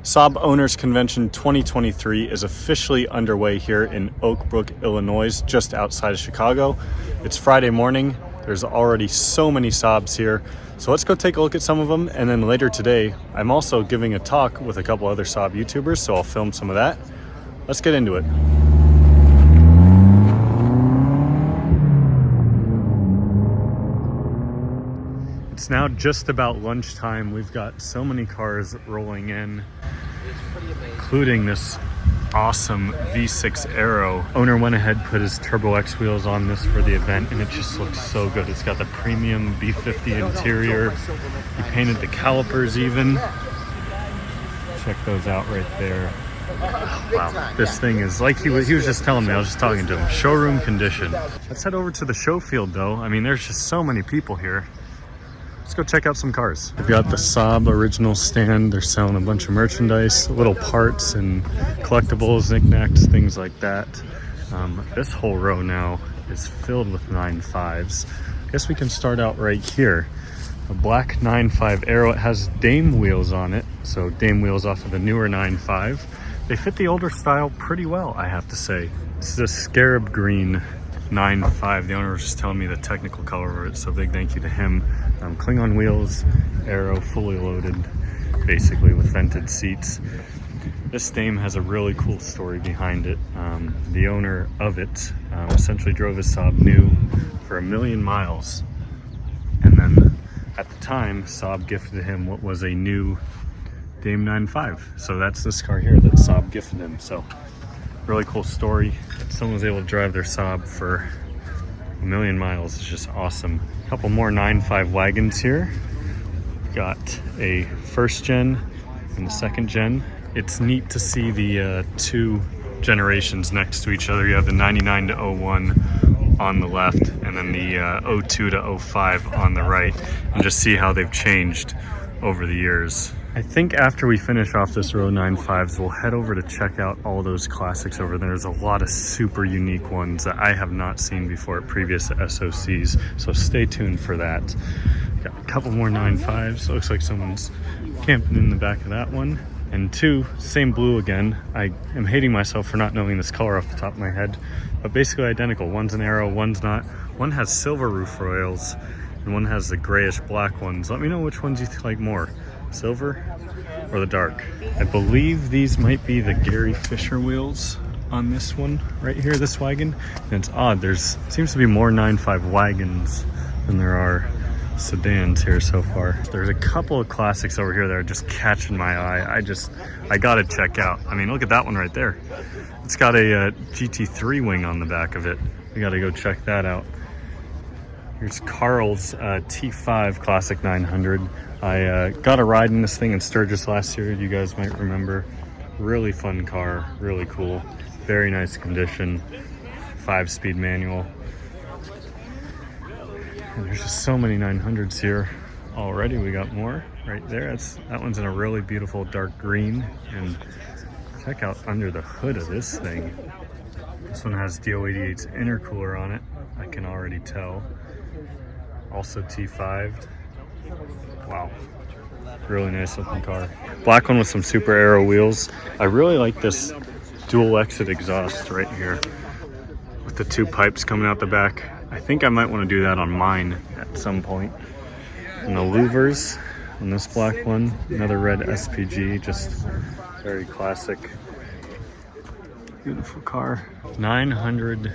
Saab Owners Convention 2023 is officially underway here in Oak Brook, Illinois, just outside of Chicago. It's Friday morning. There's already so many Saabs here. So let's go take a look at some of them. And then later today, I'm also giving a talk with a couple other Saab YouTubers, so I'll film some of that. Let's get into it. It's now just about lunchtime. We've got so many cars rolling in, including this awesome V6 Aero. Owner went ahead, put his Turbo X wheels on this for the event, and it just looks so good. It's got the premium B50 interior. He painted the calipers even. Check those out right there. Wow, this thing is like he was just telling me, I was just talking to him, showroom condition. Let's head over to the show field though. I mean, there's just so many people here. Let's go check out some cars. We've got the Saab original stand. They're selling a bunch of merchandise, little parts and collectibles, knickknacks, things like that. This whole row now is filled with 9.5s. I guess we can start out right here. A black 9.5 Aero. It has Dame wheels on it. So Dame wheels off of the newer 9.5. They fit the older style pretty well, I have to say. This is a scarab green 9.5. The owner was just telling me the technical color of it, so big thank you to him. Klingon wheels, Aero, fully loaded, basically with vented seats. This Dame has a really cool story behind it. The owner of it essentially drove his Saab new for 1 million miles, and then at the time Saab gifted him what was a new Dame 9.5. So that's this car here that Saab gifted him. So really cool story. Someone was able to drive their Saab for 1 million miles. It's just awesome. A couple more 9.5 wagons here. Got a first gen and a second gen. It's neat to see the two generations next to each other. You have the 99 to 01 on the left, and then the 02 to 05 on the right, and just see how they've changed over the years. I think after we finish off this row 9.5s, we'll head over to check out all those classics over there. There's a lot of super unique ones that I have not seen before at previous SOCs, so stay tuned for that. Got a couple more 9.5s. Looks like someone's camping in the back of that one. And two, same blue again. I am hating myself for not knowing this color off the top of my head, but basically identical. One's an Aero, one's not. One has silver roof rails, and one has the grayish black ones. Let me know which ones you like more. Silver or the dark. I believe these might be the Gary Fisher wheels on this one right here, this wagon. And it's odd, there's seems to be more 9.5 wagons than there are sedans here so far. There's a couple of classics over here that are just catching my eye. I gotta check out. I mean, look at that one right there. It's got a GT3 wing on the back of it. We gotta go check that out. Here's Carl's T5 Classic 900. I got a ride in this thing in Sturgis last year, you guys might remember. Really fun car, really cool. Very nice condition, 5-speed manual. And there's just so many 900s here already. We got more right there. That one's in a really beautiful dark green. And check out under the hood of this thing. This one has DO88's intercooler on it, I can already tell. Also T5'd. Wow, really nice looking car. Black one with some super Aero wheels. I really like this dual exit exhaust right here with the two pipes coming out the back. I think I might want to do that on mine at some point. And the louvers on this black one, another red SPG, just very classic. Beautiful car. 900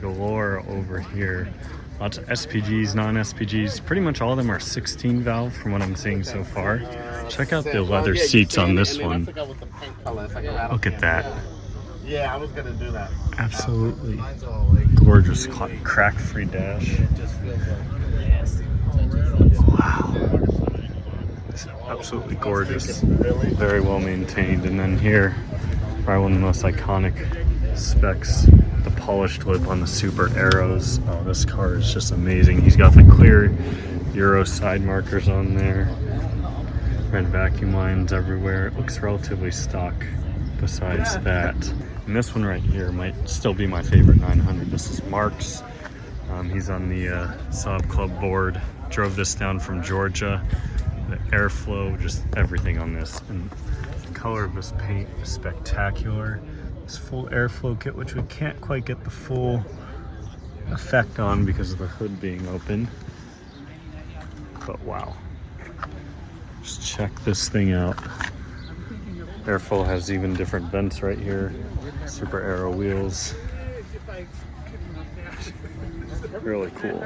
galore over here. Lots of SPGs, non-SPGs. Pretty much all of them are 16 valve from what I'm seeing so far. Check out the leather seats on this one. Look at that. Yeah, I was gonna do that. Absolutely gorgeous crack-free dash. Wow. It's absolutely gorgeous. Very well maintained. And then here, probably one of the most iconic specs, the polished lip on the Super Aeros. Oh, this car is just amazing. He's got the clear Euro side markers on there. Red vacuum lines everywhere. It looks relatively stock besides that. And this one right here might still be my favorite 900. This is Mark's. He's on the Saab Club board. Drove this down from Georgia. The airflow, just everything on this. And color of this paint is spectacular. This full airflow kit, which we can't quite get the full effect on because of the hood being open. But wow. Just check this thing out. Airflow has even different vents right here. Super aero wheels. Really cool.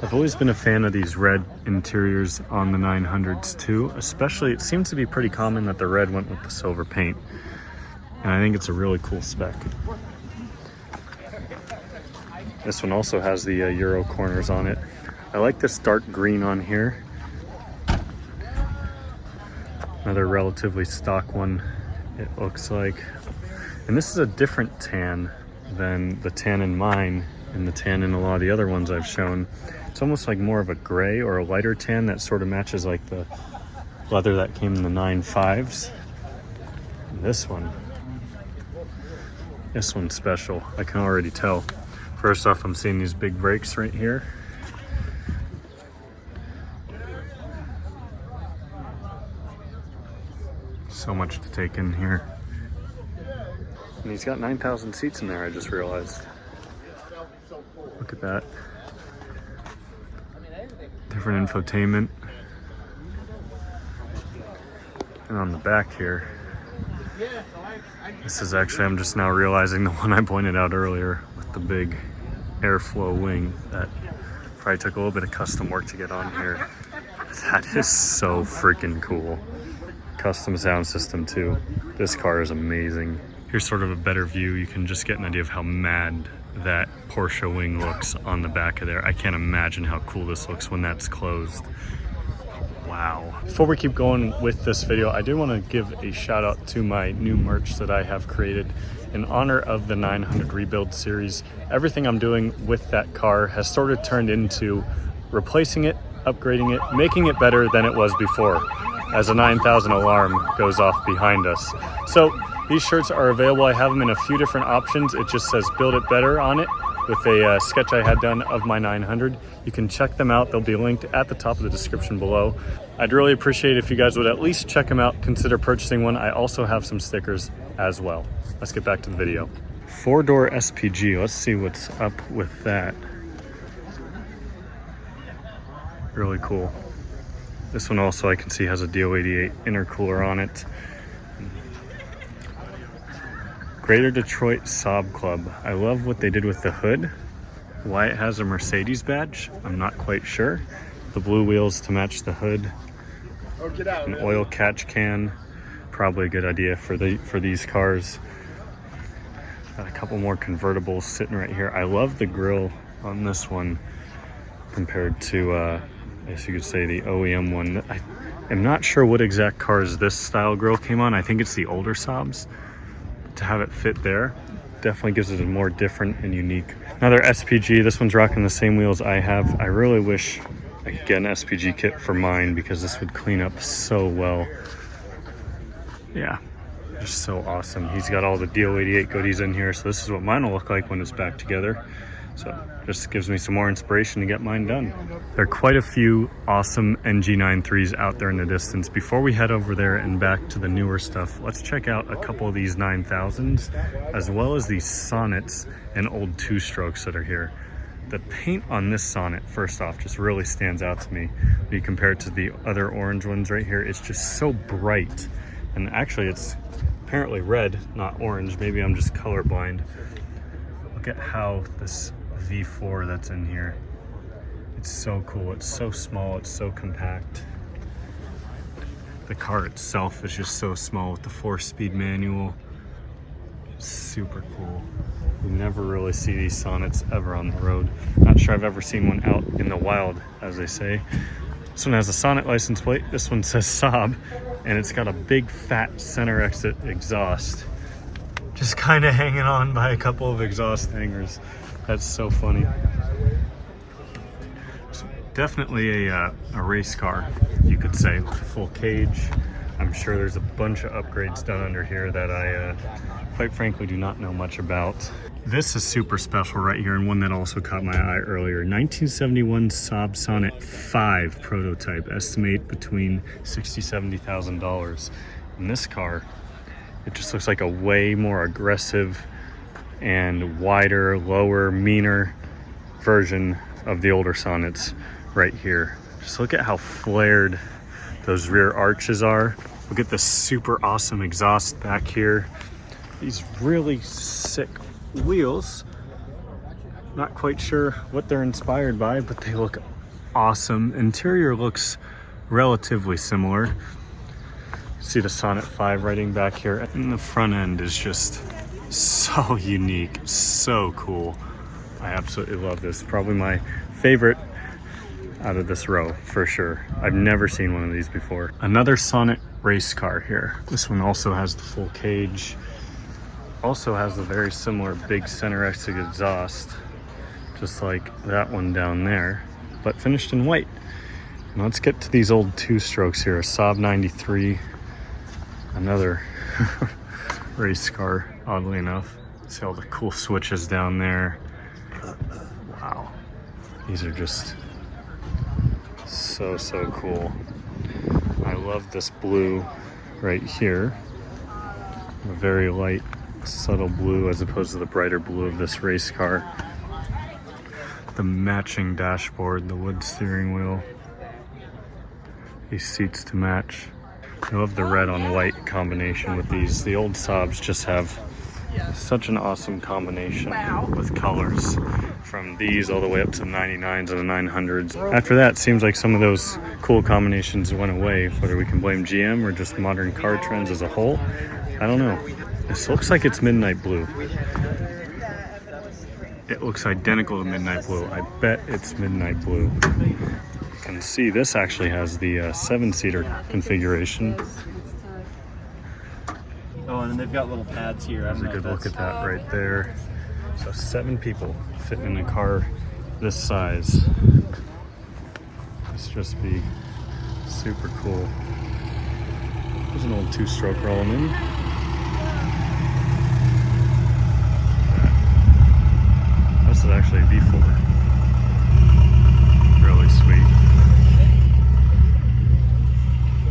I've always been a fan of these red interiors on the 900s too. Especially, it seems to be pretty common that the red went with the silver paint. And I think it's a really cool spec. This one also has the Euro corners on it. I like this dark green on here. Another relatively stock one, it looks like. And this is a different tan than the tan in mine and the tan in a lot of the other ones I've shown. It's almost like more of a gray or a lighter tan that sort of matches like the leather that came in the 9.5s. And this one's special, I can already tell. First off, I'm seeing these big brakes right here. So much to take in here. And he's got 9,000 seats in there, I just realized. Look at that. Different infotainment. And on the back here, this is actually, I'm just now realizing the one I pointed out earlier with the big airflow wing that probably took a little bit of custom work to get on here. That is so freaking cool. Custom sound system too. This car is amazing. Here's sort of a better view. You can just get an idea of how mad that Porsche wing looks on the back of there. I can't imagine how cool this looks when that's closed. Wow. Before we keep going with this video, I do want to give a shout out to my new merch that I have created in honor of the 900 Rebuild series. Everything I'm doing with that car has sort of turned into replacing it, upgrading it, making it better than it was before, as a 9,000 alarm goes off behind us. So these shirts are available. I have them in a few different options. It just says Build It Better on it with a sketch I had done of my 900. You can check them out. They'll be linked at the top of the description below. I'd really appreciate it if you guys would at least check them out, consider purchasing one. I also have some stickers as well. Let's get back to the video. 4-door SPG, let's see what's up with that. Really cool. This one also I can see has a DO88 intercooler on it. Greater Detroit Saab Club. I love what they did with the hood. Why it has a Mercedes badge, I'm not quite sure. The blue wheels to match the hood. An oil catch can, probably a good idea for these cars. Got a couple more convertibles sitting right here. I love the grille on this one compared to, I guess you could say, the OEM one. I am not sure what exact cars this style grille came on. I think it's the older Saabs. To have it fit there definitely gives it a more different and unique. Another SPG, this one's rocking the same wheels I have. I really wish I could get an SPG kit for mine because this would clean up so well. Yeah, just so awesome. He's got all the DO88 goodies in here, so this is what mine will look like when it's back together. So just gives me some more inspiration to get mine done. There are quite a few awesome NG93s out there in the distance. Before we head over there and back to the newer stuff, let's check out a couple of these 9000s, as well as these Sonnets and old two-strokes that are here. The paint on this Sonnet, first off, just really stands out to me. When you compare it to the other orange ones right here, it's just so bright. And actually it's apparently red, not orange. Maybe I'm just colorblind. Look at how this V4 that's in here, it's so cool. It's so small, it's so compact. The car itself is just so small with the 4-speed manual. It's super cool. You never really see these Sonnets ever on the road. Not sure I've ever seen one out in the wild, as they say. This one has a Sonnet license plate. This one says Saab, and it's got a big fat center exit exhaust, just kind of hanging on by a couple of exhaust hangers. That's so funny. It's definitely a race car, you could say, with a full cage. I'm sure there's a bunch of upgrades done under here that I, quite frankly, do not know much about. This is super special right here, and one that also caught my eye earlier. 1971 Saab Sonnet 5 prototype, estimate between $60,000 to $70,000. And this car, it just looks like a way more aggressive and wider, lower, meaner version of the older Sonnets right here. Just look at how flared those rear arches are. Look at the super awesome exhaust back here. These really sick wheels. Not quite sure what they're inspired by, but they look awesome. Interior looks relatively similar. See the Sonnet 5 writing back here. And the front end is just so unique, so cool. I absolutely love this. Probably my favorite out of this row, for sure. I've never seen one of these before. Another Sonnet race car here. This one also has the full cage. Also has a very similar big center exit exhaust, just like that one down there, but finished in white. And let's get to these old two-strokes here. A Saab 93, another race car, oddly enough. See all the cool switches down there. Wow, these are just so cool. I love this blue right here. A very light, subtle blue as opposed to the brighter blue of this race car. The matching dashboard, the wood steering wheel. These seats to match. I love the red on white combination with these. The old Saabs just have such an awesome combination with colors, from these all the way up to the 99s and the 900s. After that, it seems like some of those cool combinations went away, whether we can blame GM or just modern car trends as a whole. I don't know. This looks like it's midnight blue. It looks identical to midnight blue. I bet it's midnight blue. You can see this actually has the 7-seater configuration. Oh, and then they've got little pads here. There's a good look at that right there. So 7 people fitting in a car this size. This just be super cool. There's an old 2-stroke rolling in. This is actually a V4. Really sweet.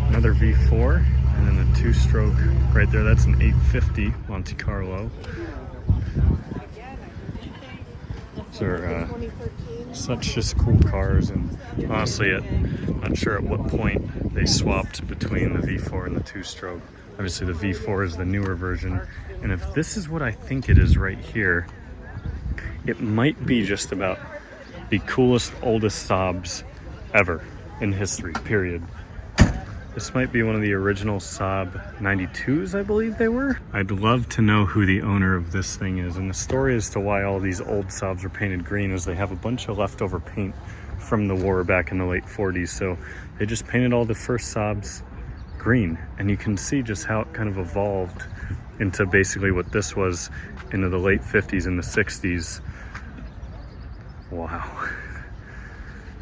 Another V4. And then a 2-stroke right there. That's an 850 Monte Carlo. These are such just cool cars, and honestly, not sure at what point they swapped between the V4 and the 2-stroke. Obviously, the V4 is the newer version, and if this is what I think it is right here, it might be just about the coolest, oldest Saabs ever in history, period. This might be one of the original Saab 92s, I believe they were. I'd love to know who the owner of this thing is. And the story as to why all these old Saabs are painted green is they have a bunch of leftover paint from the war back in the late 40s. So they just painted all the first Saabs green. And you can see just how it kind of evolved into basically what this was into the late 50s and the 60s. Wow.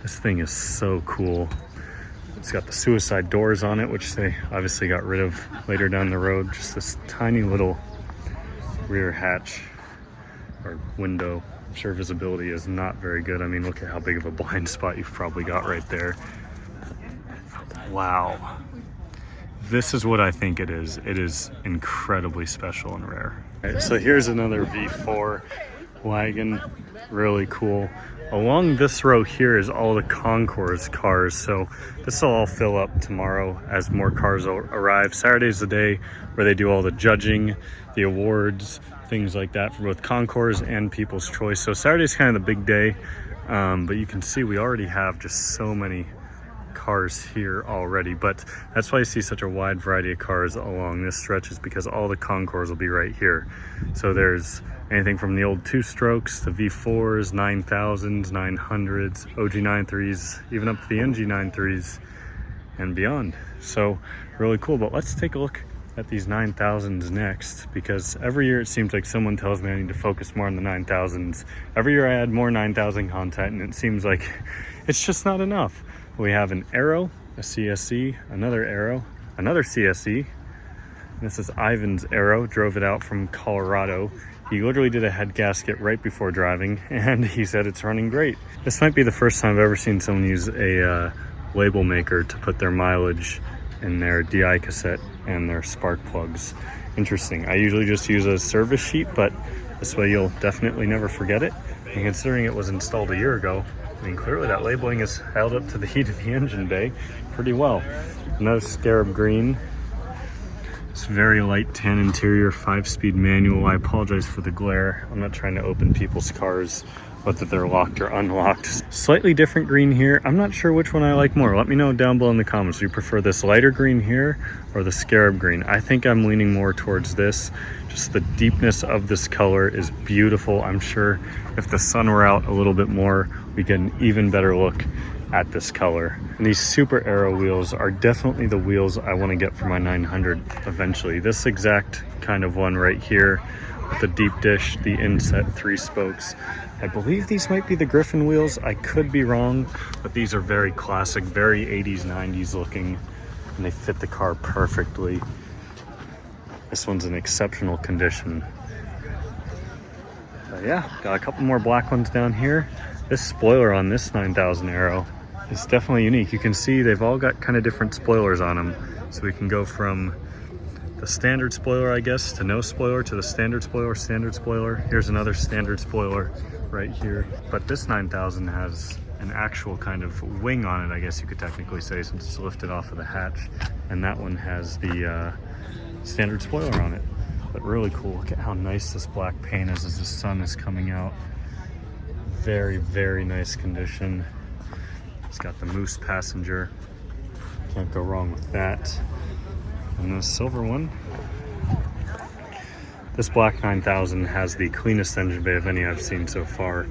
This thing is so cool. It's got the suicide doors on it, which they obviously got rid of later down the road. Just this tiny little rear hatch or window. I'm sure visibility is not very good. I mean, look at how big of a blind spot you've probably got right there. Wow. This is what I think it is. It is incredibly special and rare. Right, so here's another V4 wagon. Really cool. Along this row here is all the concours cars, so this will all fill up tomorrow as more cars arrive. Saturday's the day where they do all the judging, the awards, things like that for both concours and People's Choice. So Saturday's kind of the big day, but you can see we already have just so many cars here already, but that's why you see such a wide variety of cars along this stretch, is because all the concours will be right here. So there's anything from the old 2-strokes, the V4s, 9000s, 900s, OG93s, even up to the NG93s and beyond. So really cool. But let's take a look at these 9000s next, because every year it seems like someone tells me I need to focus more on the 9000s. Every year I add more 9000 content, and it seems like it's just not enough. We have an Aero, a CSE, another Aero, another CSE. This is Ivan's Aero. Drove it out from Colorado. He literally did a head gasket right before driving, and he said it's running great. This might be the first time I've ever seen someone use a label maker to put their mileage in their DI cassette and their spark plugs. Interesting. I usually just use a service sheet, but this way you'll definitely never forget it. And considering it was installed a year ago, I mean, clearly that labeling is held up to the heat of the engine bay pretty well. Another Scarab green. It's very light tan interior, 5-speed manual. I apologize for the glare. I'm not trying to open people's cars, whether they're locked or unlocked. Slightly different green here. I'm not sure which one I like more. Let me know down below in the comments. Do you prefer this lighter green here or the Scarab green? I think I'm leaning more towards this. Just the deepness of this color is beautiful. I'm sure if the sun were out a little bit more, we get an even better look at this color. And these Super Aero wheels are definitely the wheels I want to get for my 900 eventually. This exact kind of one right here with the deep dish, the inset 3 spokes. I believe these might be the Griffin wheels. I could be wrong, but these are very classic, very 80s, 90s looking, and they fit the car perfectly. This one's in exceptional condition. But yeah, got a couple more black ones down here. This spoiler on this 9000 Aero is definitely unique. You can see they've all got kind of different spoilers on them. So we can go from the standard spoiler, I guess, to no spoiler, to the standard spoiler, standard spoiler. Here's another standard spoiler right here. But this 9000 has an actual kind of wing on it, I guess you could technically say, since it's lifted off of the hatch. And that one has the standard spoiler on it. But really cool. Look at how nice this black paint is as the sun is coming out. Very, very nice condition. It's got the moose passenger. Can't go wrong with that. And the silver one. This black 9000 has the cleanest engine bay of any I've seen so far.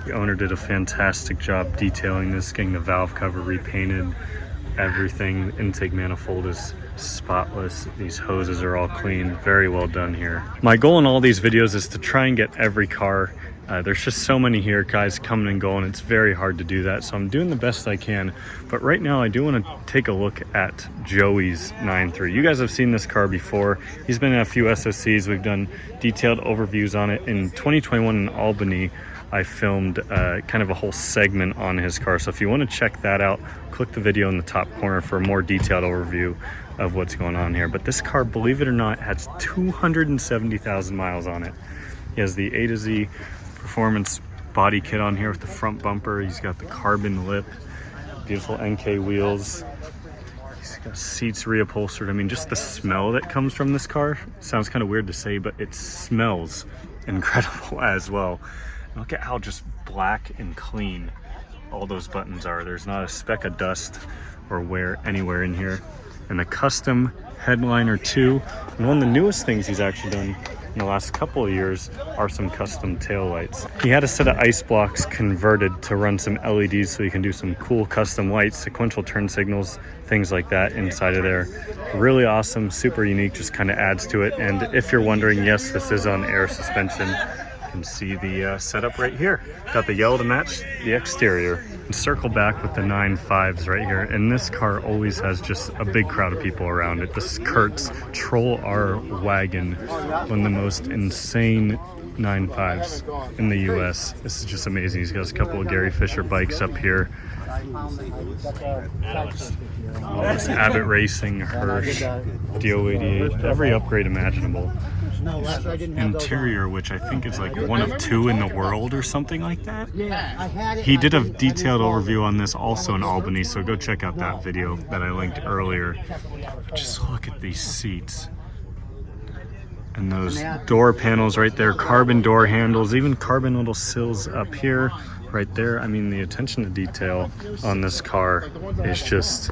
The owner did a fantastic job detailing this, getting the valve cover repainted, everything. Intake manifold is spotless. These hoses are all clean. Very well done here. My goal in all these videos is to try and get every car. There's just so many here, guys, coming and going. It's very hard to do that, so I'm doing the best I can. But right now, I do want to take a look at Joey's 9.3. You guys have seen this car before. He's been in a few SSCs. We've done detailed overviews on it. In 2021 in Albany, I filmed kind of a whole segment on his car. So if you want to check that out, click the video in the top corner for a more detailed overview of what's going on here. But this car, believe it or not, has 270,000 miles on it. He has the A to Z performance body kit on here with the front bumper. He's got the carbon lip, beautiful NK wheels. He's got seats reupholstered. I mean, just the smell that comes from this car sounds kind of weird to say, but it smells incredible as well. Look at how just black and clean all those buttons are. There's not a speck of dust or wear anywhere in here. And the custom headliner too. And one of the newest things he's actually done in the last couple of years are some custom taillights. He had a set of ice blocks converted to run some LEDs so he can do some cool custom lights, sequential turn signals, things like that inside of there. Really awesome, super unique, just kind of adds to it. And if you're wondering, yes, this is on air suspension. You can see the setup right here. Got the yellow to match the exterior. And circle back with the 9.5s right here. And this car always has just a big crowd of people around it. This is Kurt's Troll R wagon, one of the most insane 9.5s in the US. This is just amazing. He's got a couple of Gary Fisher bikes up here. This Abbott Racing, Hirsch, DO88, every upgrade imaginable. Interior, which I think is like one of 2 in the world or something like that. He did a detailed overview on this also in Albany, so go check out that video that I linked earlier. Just look at these seats. And those door panels right there, carbon door handles, even carbon little sills up here, right there. I mean, the attention to detail on this car is just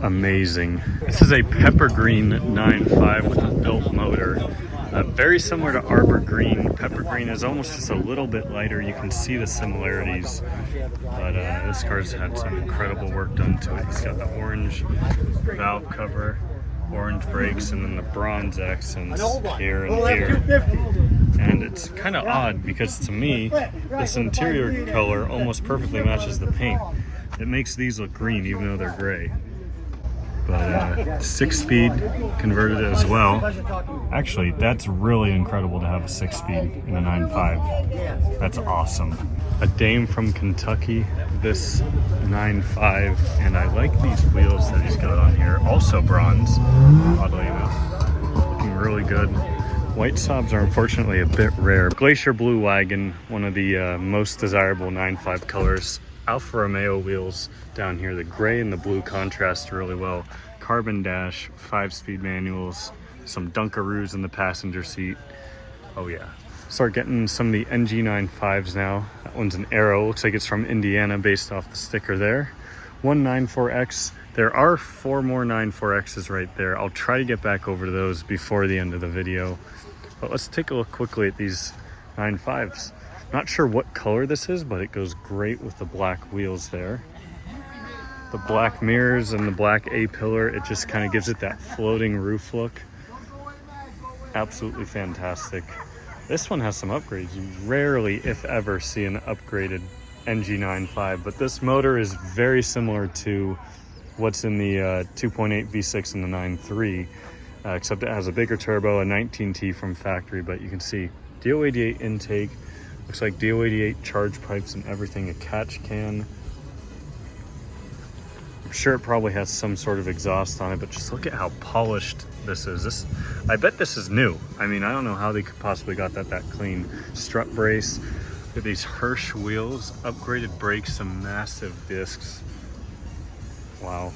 amazing. This is a pepper green 9.5 with a built motor. Very similar to Arbor Green. Pepper Green is almost just a little bit lighter. You can see the similarities, but this car's had some incredible work done to it. He's got the orange valve cover, orange brakes, and then the bronze accents here and here. And it's kind of odd because to me, this interior color almost perfectly matches the paint. It makes these look green even though they're gray. but 6-speed converted as well. Actually, that's really incredible to have a 6-speed in a 9.5. That's awesome. A dame from Kentucky, this 9.5, and I like these wheels that he's got on here. Also bronze, oddly enough. Looking really good. White Saabs are unfortunately a bit rare. Glacier Blue Wagon, one of the most desirable 9.5 colors. Alfa Romeo wheels down here. The gray and the blue contrast really well. Carbon dash, 5-speed manuals, some Dunkaroos in the passenger seat. Oh yeah. Start getting some of the NG95s now. That one's an Aero. Looks like it's from Indiana based off the sticker there. 194X. There are 4 more 94Xs right there. I'll try to get back over to those before the end of the video. But let's take a look quickly at these 9.5s. Not sure what color this is, but it goes great with the black wheels there. The black mirrors and the black A-pillar, it just kind of gives it that floating roof look. Absolutely fantastic. This one has some upgrades. You rarely, if ever, see an upgraded NG95, but this motor is very similar to what's in the 2.8 V6 and the 9.3, except it has a bigger turbo, a 19T from factory, but you can see DO88 intake. Looks like DO88 charge pipes and everything, a catch can. I'm sure it probably has some sort of exhaust on it, but just look at how polished this is. I bet this is new. I mean, I don't know how they could possibly got that clean. Strut brace, with these Hirsch wheels, upgraded brakes, some massive discs. Wow.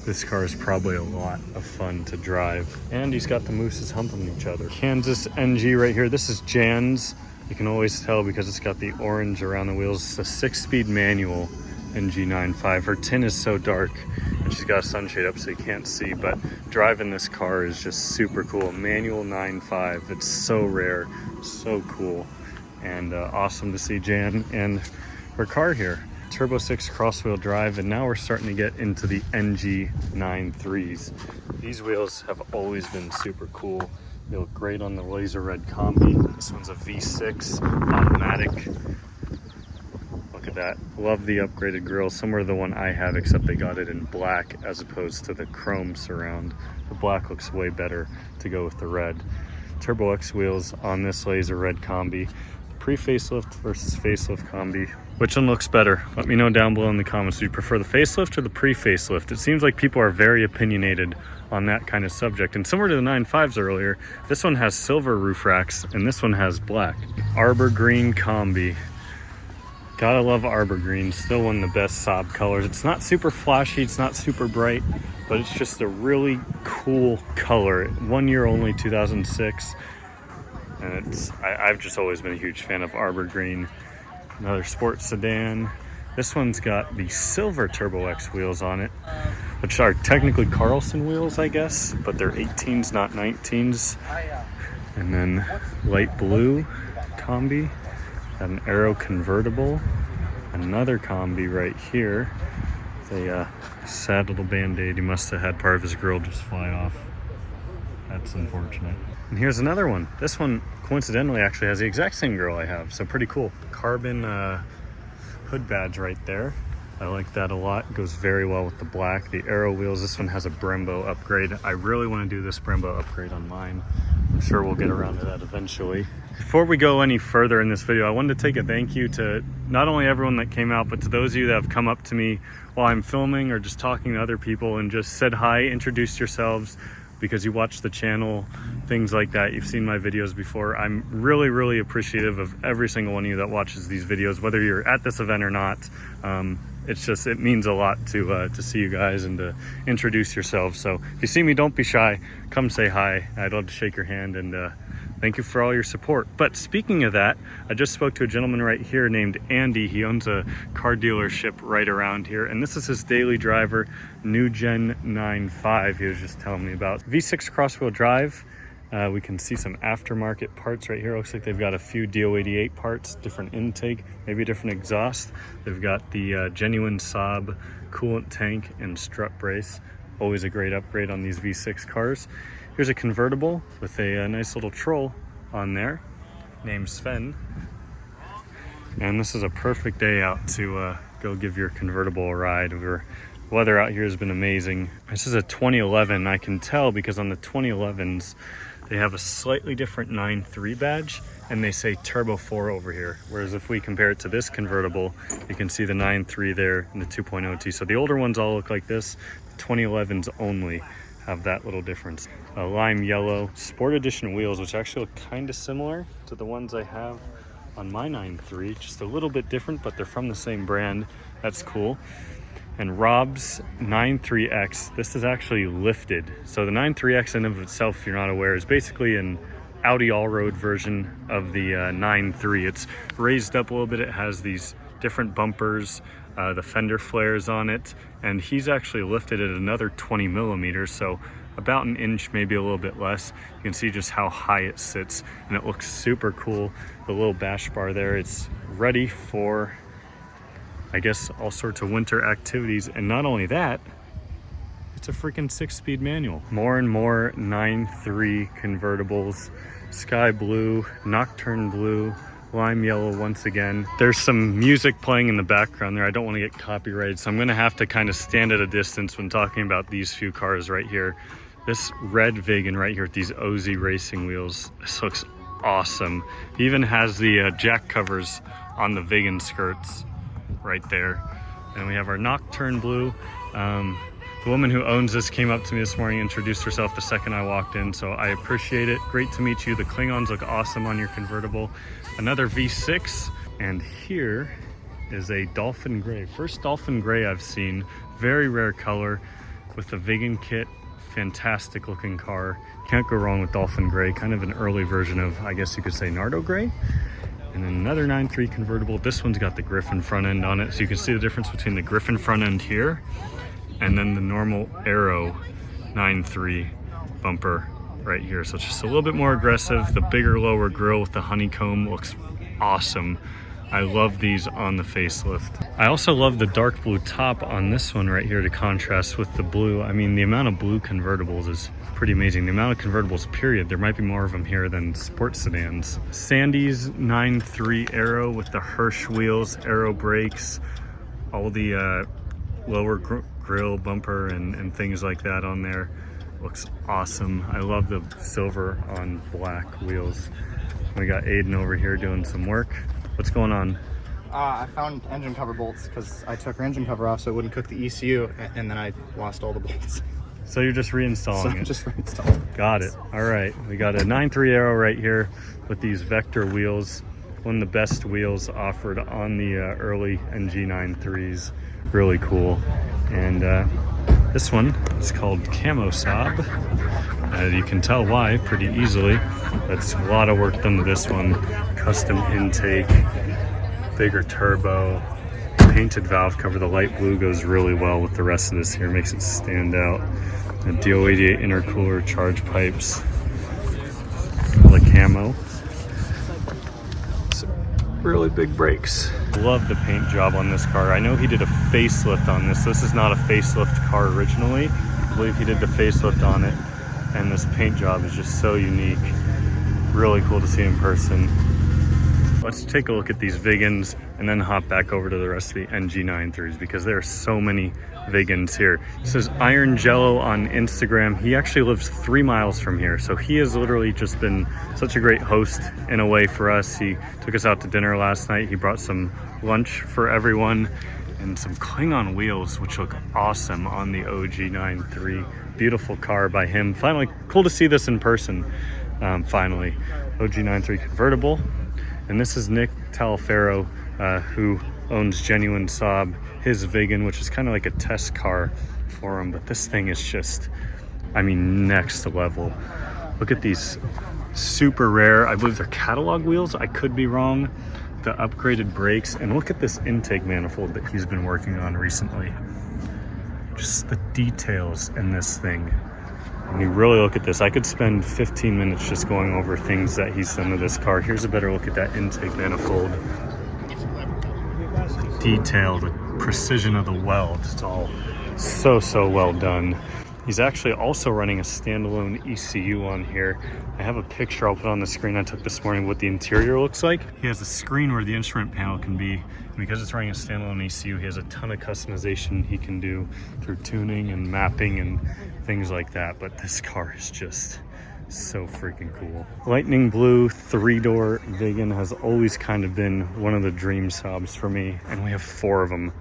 This car is probably a lot of fun to drive. And he's got the mooses humping each other. Kansas NG right here. This is Jan's. You can always tell because it's got the orange around the wheels. It's a 6-speed manual NG95. Her tin is so dark and she's got a sunshade up so you can't see, but driving this car is just super cool. Manual 9.5. It's so rare, so cool, and awesome to see Jan and her car here. Turbo 6 cross-wheel drive, and now we're starting to get into the NG93s. These wheels have always been super cool. They look great on the laser red combi. This one's a V6 automatic. Look at that. Love the upgraded grille. Similar to the one I have, except they got it in black as opposed to the chrome surround. The black looks way better to go with the red. Turbo X wheels on this laser red combi. Pre-facelift versus facelift combi. Which one looks better? Let me know down below in the comments. Do you prefer the facelift or the pre-facelift? It seems like people are very opinionated on that kind of subject. And similar to the 9.5s earlier, this one has silver roof racks and this one has black. Arbor green combi. Gotta love arbor green. Still one of the best Saab colors. It's not super flashy, it's not super bright, but it's just a really cool color. 1 year only, 2006. And I've just always been a huge fan of arbor green. Another sports sedan. This one's got the silver Turbo X wheels on it, which are technically Carlson wheels, I guess, but they're 18s, not 19s. And then light blue combi, got an Aero convertible, another combi right here. It's a sad little Band-Aid. He must have had part of his grill just fly off. That's unfortunate. And here's another one. This one coincidentally actually has the exact same grill I have, so pretty cool. Carbon hood badge right there. I like that a lot. Goes very well with the black. The Aero wheels, this one has a Brembo upgrade. I really want to do this Brembo upgrade on mine. I'm sure we'll get around to that eventually. Before we go any further in this video, I wanted to take a thank you to not only everyone that came out, but to those of you that have come up to me while I'm filming or just talking to other people and just said hi, introduced yourselves, because you watch the channel, things like that. You've seen my videos before. I'm really, really appreciative of every single one of you that watches these videos, whether you're at this event or not. It means a lot to see you guys and to introduce yourselves. So if you see me, don't be shy. Come say hi. I'd love to shake your hand, and thank you for all your support. But speaking of that, I just spoke to a gentleman right here named Andy. He owns a car dealership right around here, and this is his daily driver, New Gen 9.5 he was just telling me about. V6 cross-wheel drive. We can see some aftermarket parts right here. Looks like they've got a few DO88 parts, different intake, maybe a different exhaust. They've got the genuine Saab coolant tank and strut brace. Always a great upgrade on these V6 cars. Here's a convertible with a nice little troll on there named Sven. And this is a perfect day out to go give your convertible a ride. We were Weather out here has been amazing. This is a 2011. I can tell because on the 2011s, they have a slightly different 9.3 badge and they say Turbo 4 over here. Whereas if we compare it to this convertible, you can see the 9.3 there and the 2.0 T. So the older ones all look like this. The 2011s only have that little difference. Lime yellow, Sport Edition wheels, which actually look kind of similar to the ones I have on my 9.3. Just a little bit different, but they're from the same brand. That's cool. And Rob's 9.3X, this is actually lifted. So the 9.3X in of itself, if you're not aware, is basically an Audi all-road version of the 9.3. It's raised up a little bit. It has these different bumpers, the fender flares on it, and he's actually lifted it another 20 millimeters, so about an inch, maybe a little bit less. You can see just how high it sits, and it looks super cool. The little bash bar there, it's ready for, I guess, all sorts of winter activities. And not only that, it's a freaking 6-speed manual. More and more 9.3 convertibles, sky blue, nocturne blue, lime yellow once again. There's some music playing in the background there. I don't want to get copyrighted, so I'm gonna have to kind of stand at a distance when talking about these few cars right here. This red Vegan right here with these OZ racing wheels, this looks awesome. It even has the jack covers on the Vegan skirts right there. And we have our nocturne blue. The woman who owns this came up to me this morning, introduced herself the second I walked in, so I appreciate it. Great to meet you. The Klingons look awesome on your convertible. Another V6, and here is a Dolphin Gray. First Dolphin Gray I've seen. Very rare color with the Vegan kit. Fantastic looking car. Can't go wrong with Dolphin Gray. Kind of an early version of, I guess you could say, Nardo Gray. And then another 9.3 convertible. This one's got the Griffin front end on it, so you can see the difference between the Griffin front end here and then the normal Aero 9.3 bumper right here. So it's just a little bit more aggressive. The bigger, lower grille with the honeycomb looks awesome. I love these on the facelift. I also love the dark blue top on this one right here to contrast with the blue. I mean, the amount of blue convertibles is pretty amazing. The amount of convertibles, period. There might be more of them here than sports sedans. Sandy's 9.3 Aero with the Hirsch wheels, Aero brakes, all the lower grill bumper and things like that on there. Looks awesome. I love the silver on black wheels. We got Aiden over here doing some work. What's going on? I found engine cover bolts because I took her engine cover off so it wouldn't cook the ECU, and then I lost all the bolts. So you're just reinstalling So it? I'm just reinstalling. Got it. All right. We got a 9.3 Aero right here with these Vector wheels. One of the best wheels offered on the early NG 9.3s. Really cool. And this one is called Camo Saab. You can tell why pretty easily. That's a lot of work done to this one. Custom intake, bigger turbo, painted valve cover. The light blue goes really well with the rest of this here, makes it stand out. A DO88 intercooler, charge pipes, the camo. Really big brakes. Love the paint job on this car. I know he did a facelift on this. This is not a facelift car originally. I believe he did the facelift on it, and this paint job is just so unique. Really cool to see in person. Let's take a look at these Vegans and then hop back over to the rest of the NG93s because there are so many Vegans here. This is Iron Jello on Instagram. He actually lives 3 miles from here, so he has literally just been such a great host in a way for us. He took us out to dinner last night. He brought some lunch for everyone and some Klingon wheels, which look awesome on the OG 9.3. Beautiful car by him. Finally, cool to see this in person. Finally, OG 9.3 convertible. And this is Nick Talaferro, who owns Genuine Saab, his Vegan, which is kind of like a test car for him. But this thing is just, I mean, next level. Look at these super rare, I believe they're catalog wheels. I could be wrong. The upgraded brakes. And look at this intake manifold that he's been working on recently. Just the details in this thing. When you really look at this, I could spend 15 minutes just going over things that he's done to this car. Here's a better look at that intake manifold. The detail, the precision of the weld, it's all so well done. He's actually also running a standalone ECU on here. I have a picture I'll put on the screen I took this morning of what the interior looks like. He has a screen where the instrument panel can be, and because it's running a standalone ECU, he has a ton of customization he can do through tuning and mapping and things like that. But this car is just so freaking cool. Lightning blue 3-door Vegan has always kind of been one of the dream Saabs for me, and we have 4 of them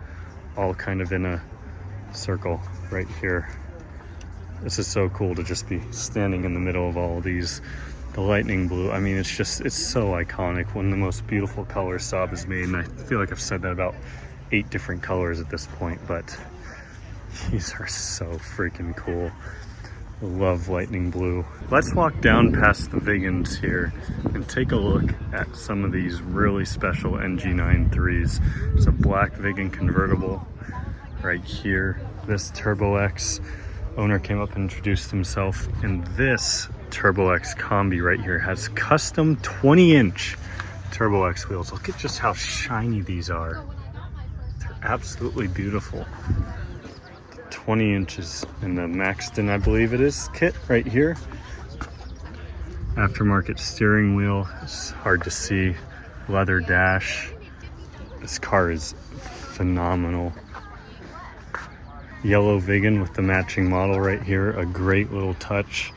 all kind of in a circle right here. This is so cool to just be standing in the middle of all of these. The lightning blue, I mean, it's so iconic. One of the most beautiful colors Saab has made, and I feel like I've said that about 8 different colors at this point, but these are so freaking cool. Love lightning blue. Let's walk down past the Vegans here and take a look at some of these really special NG93s. There's a black Vegan convertible right here. This Turbo X owner came up and introduced himself, and this Turbo X Combi right here has custom 20-inch Turbo X wheels. Look at just how shiny these are. They're absolutely beautiful. 20 inches in the Maxton, I believe it is, kit right here. Aftermarket steering wheel, it's hard to see. Leather dash. This car is phenomenal. Yellow Vegan with the matching model right here, a great little touch.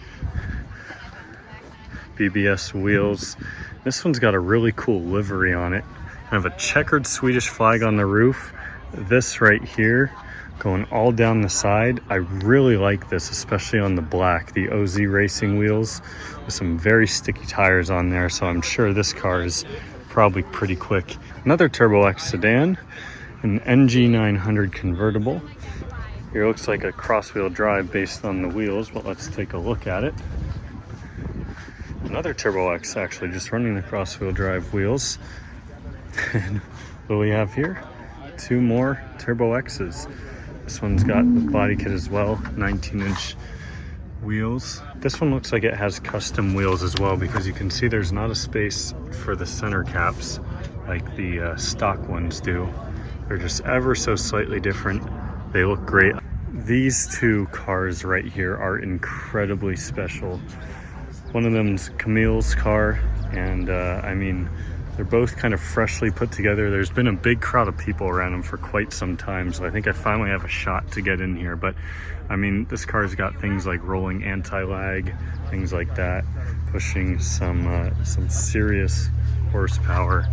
BBS wheels. This one's got a really cool livery on it. Kind of a checkered Swedish flag on the roof. This right here, going all down the side. I really like this, especially on the black, the OZ Racing wheels with some very sticky tires on there, so I'm sure this car is probably pretty quick. Another Turbo X sedan, an NG900 convertible. Here looks like a cross-wheel drive based on the wheels, but let's take a look at it. Another Turbo X actually, just running the cross-wheel drive wheels. And what do we have here? 2 more Turbo X's. This one's got the body kit as well, 19-inch wheels. This one looks like it has custom wheels as well, because you can see there's not a space for the center caps like the stock ones do. They're just ever so slightly different. They look great. These 2 cars right here are incredibly special. One of them's Camille's car, and I mean, they're both kind of freshly put together. There's been a big crowd of people around them for quite some time, so I think I finally have a shot to get in here. But I mean, this car's got things like rolling anti-lag, things like that, pushing some serious horsepower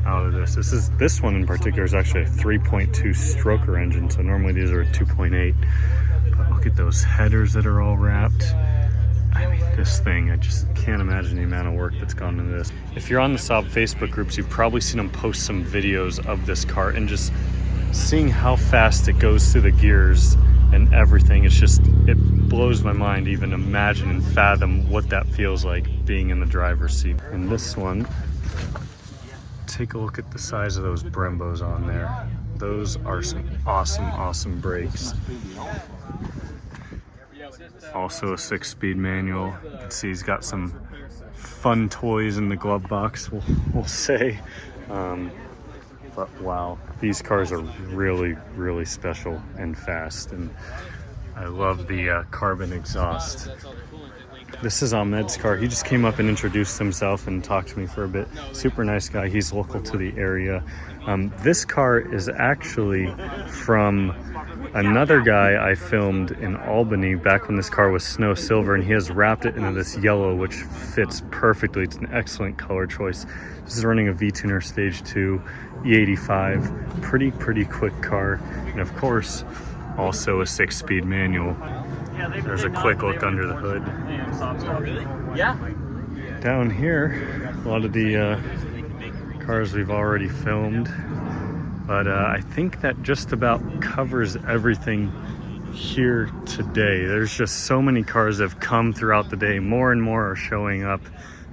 out of this. This one in particular is actually a 3.2 stroker engine, so normally these are a 2.8. But look at those headers that are all wrapped. I mean, this thing, I just can't imagine the amount of work that's gone into this. If you're on the Saab Facebook groups, you've probably seen them post some videos of this car, and just seeing how fast it goes through the gears and everything, it blows my mind to even imagine and fathom what that feels like being in the driver's seat. And this one, take a look at the size of those Brembos on there. Those are some awesome brakes. Also a 6-speed manual. You can see he's got some fun toys in the glove box, we'll say. But wow, these cars are really special and fast, and I love the carbon exhaust. This is Ahmed's car. He just came up and introduced himself and talked to me for a bit. Super nice guy. He's local to the area. This car is actually from another guy I filmed in Albany back when this car was snow silver, and he has wrapped it into this yellow, which fits perfectly. It's an excellent color choice. This is running a V-Tuner Stage 2 E85. Pretty quick car. And of course, also a 6-speed manual. There's a quick look under the hood. Yeah. Down here, a lot of the cars we've already filmed, but I think that just about covers everything here today. There's just so many cars that have come throughout the day. More and more are showing up.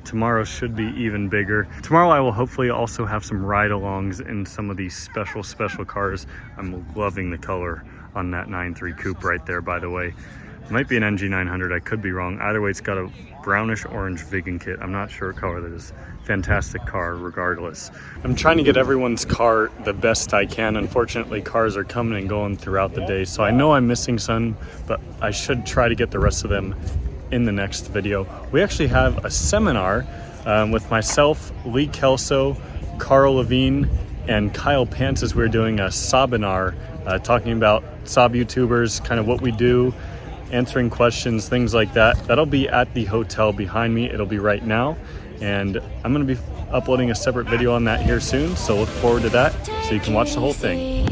Tomorrow should be even bigger. Tomorrow I will hopefully also have some ride-alongs in some of these special cars. I'm loving the color on that 9.3 coupe right there, by the way. It might be an NG900, I could be wrong. Either way, it's got a brownish orange vegan kit. I'm not sure what color that is. Fantastic car regardless. I'm trying to get everyone's car the best I can. Unfortunately, cars are coming and going throughout the day, so I know I'm missing some, but I should try to get the rest of them in the next video. We actually have a seminar with myself, Lee Kelso, Carl Levine, and Kyle Pantzes. We're doing a Saabinar, talking about Saab YouTubers, kind of what we do, answering questions, things like that. That'll be at the hotel behind me. It'll be right now. And I'm gonna be uploading a separate video on that here soon. So look forward to that so you can watch the whole thing.